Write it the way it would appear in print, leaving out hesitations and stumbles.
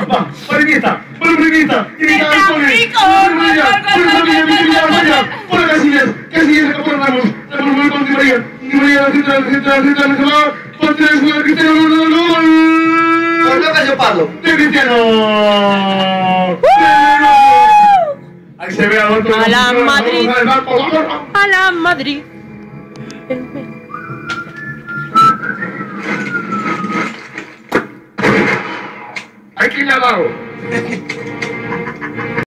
Va, morenita. ¡Está rico! Por Casillas, acá por Ramos. Ramos con Di María. Di María, la central, me va. Ponte de jugar Cristiano, gol. Por toca yo Pablo. De Cristiano. Ahí se ve a otro. A la Madrid. A la Madrid. Hay que ir al lago.